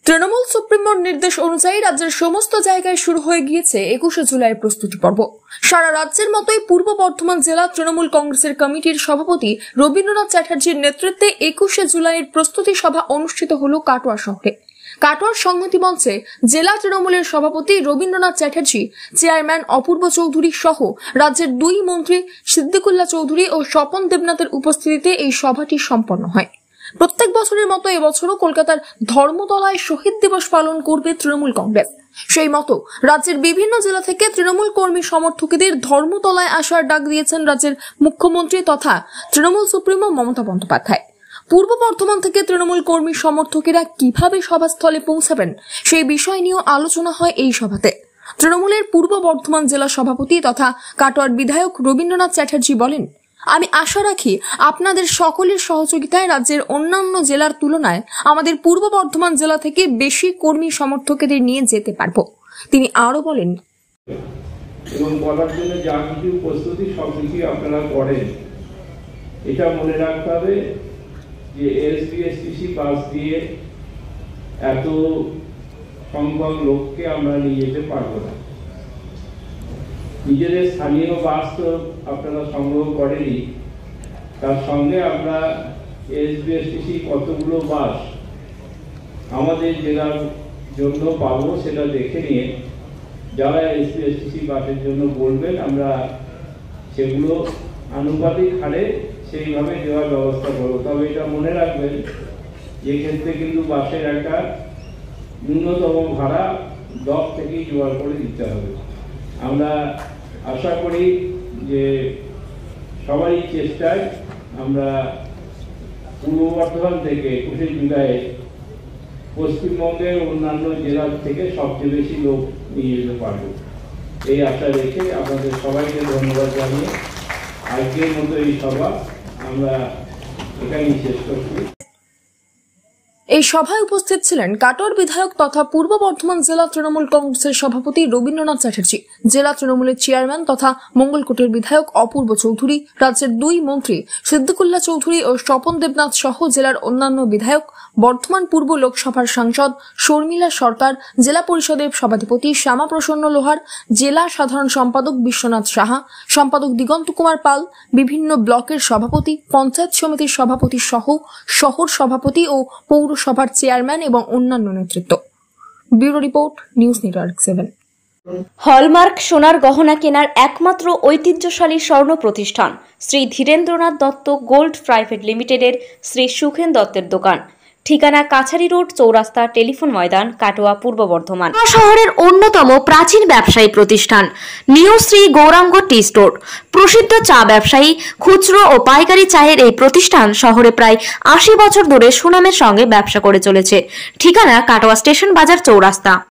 তৃণমূল সুপ্রিমোর নির্দেশ অনুযায়ী রাজ্যের সমস্ত জায়গায় শুরু হয়ে গিয়েছে 21শে জুলাইয়ের প্রস্তুতি পর্ব। সারা রাজ্যের মতোই পূর্ব বর্ধমান জেলা তৃণমূল কংগ্রেসের কমিটির সভাপতি রবীন্দ্রনাথ চ্যাটার্জির নেতৃত্বে 21শে জুলাইয়ের প্রস্তুতি সভা অনুষ্ঠিত হল কাটোয়া শহরে। কাটোয়ার সংহতি মঞ্চে জেলা তৃণমূলের সভাপতি রবীন্দ্রনাথ চ্যাটার্জি, চেয়ারম্যান অপূর্ব চৌধুরী সহ রাজ্যের দুই মন্ত্রী সিদ্দিকুল্লাহ চৌধুরী ও স্বপন দেবনাথের উপস্থিতিতে এই সভাটি সম্পন্ন হয়। প্রত্যেক বছরের মতো এবছরও কলকাতার ধর্মতলায় শহীদ দিবস পালন করবে তৃণমূল কংগ্রেস। সেই মতো রাজ্যের বিভিন্ন জেলা থেকে তৃণমূল কর্মী সমর্থকদের ধর্মতলায় আসার ডাক দিয়েছেন রাজ্যের মুখ্যমন্ত্রী তথা তৃণমূল সুপ্রিমো মমতা বন্দ্যোপাধ্যায়। পূর্ব বর্ধমান থেকে তৃণমূল কর্মী সমর্থকেরা কিভাবে সভাস্থলে পৌঁছাবেন সেই বিষয় নিয়েও আলোচনা হয় এই সভাতে। তৃণমূলের পূর্ব বর্ধমান জেলা সভাপতি তথা কাটোয়ার বিধায়ক রবীন্দ্রনাথ চ্যাটার্জি বলেন, আমি আশা রাখি আপনাদের সকলের সহযোগিতায় রাজ্যের অন্যান্য জেলার তুলনায় আমাদের পূর্ব বর্ধমান জেলা থেকে বেশি কর্মী সমর্থকদের নিয়ে যেতে পারবো। তিনি আরো বলেন, এবং বলার জন্য যা কিছু প্রস্তুতি সবকিছু আপনারা করেন, এটা মনে রাখতে হবে যে এসবিএসটিসি বাস দিয়ে এত সংখ্যক লোককে আমরা নিয়ে যেতে পারবো না। নিজেদের স্থানীয় বাস তো আপনারা সংগ্রহ করেনি, তার সঙ্গে আমরা এসবিএসটিসি কতগুলো বাস আমাদের জেলার জন্য পাবো সেটা দেখে নিয়ে যারা এসবিএসটিসি বাসের জন্য বলবেন আমরা সেগুলো আনুপাতিক হারে সেইভাবে দেওয়ার ব্যবস্থা করবো। তবে এটা মনে রাখবেন যে ক্ষেত্রে কিন্তু বাসের একটা ন্যূনতম ভাড়া 10 থেকেই জোগাড় করে দিতে হবে। আমরা আশা করি যে সবারই চেষ্টায় আমরা পূর্ব বর্ধমান থেকে 21শে জুলাই পশ্চিমবঙ্গের অন্যান্য জেলা থেকে সবচেয়ে বেশি লোক নিয়ে যেতে পারব, এই আশা রেখে আপনাদের সবাইকে ধন্যবাদ জানিয়ে আজকের মতো এই সভা আমরা এখানেই শেষ করছি। এই সভায় উপস্থিত ছিলেন কাটোয়ার বিধায়ক তথা পূর্ব বর্ধমান জেলা তৃণমূল কংগ্রেসের সভাপতি রবীন্দ্রনাথ চ্যাটার্জি, জেলা তৃণমূলের চেয়ারম্যান তথা মঙ্গলকোটের বিধায়ক অপূর্ব চৌধুরী, রাজ্যের দুই মন্ত্রী সিদ্দিকুল্লাহ চৌধুরী ও স্বপন দেবনাথ সহ জেলার অন্যান্য বিধায়ক, বর্ধমান পূর্ব লোকসভার সাংসদ শর্মিলা সরকার, জেলা পরিষদের সভাধিপতি শ্যামাপ্রসন্ন লোহার, জেলা সাধারণ সম্পাদক বিশ্বনাথ সাহা, সম্পাদক দিগন্ত কুমার পাল, বিভিন্ন ব্লকের সভাপতি, পঞ্চায়েত সমিতির সভাপতি সহ শহর সভাপতি ও পৌরসভার চেয়ারম্যান এবং অন্যান্য নেতৃত্ব। Bureau report, news network 7। Hallmark সোনার গহনা কেনার একমাত্র ঐতিহ্যশালী স্বর্ণ প্রতিষ্ঠান শ্রী ধীরেন্দ্রনাথ দত্ত গোল্ড প্রাইভেট লিমিটেডের শ্রী সুখেন দত্তের দোকান। ঠিকানা কাছারি রোড, চৌরাস্তা, টেলিফোন ময়দান, কাটোয়া, পূর্ব বর্ধমান। শহরের অন্যতম প্রাচীন ব্যবসায়ী প্রতিষ্ঠান new Shri Gauranga tea store. প্রসিদ্ধ চা ব্যবসায়ী, খুচরো ও পাইকারি চায়ের এই প্রতিষ্ঠান শহরে প্রায় 80 বছর ধরে সুনামের সঙ্গে ব্যবসা করে চলেছে। ঠিকানা কাটোয়া স্টেশন বাজার, চৌরাস্তা।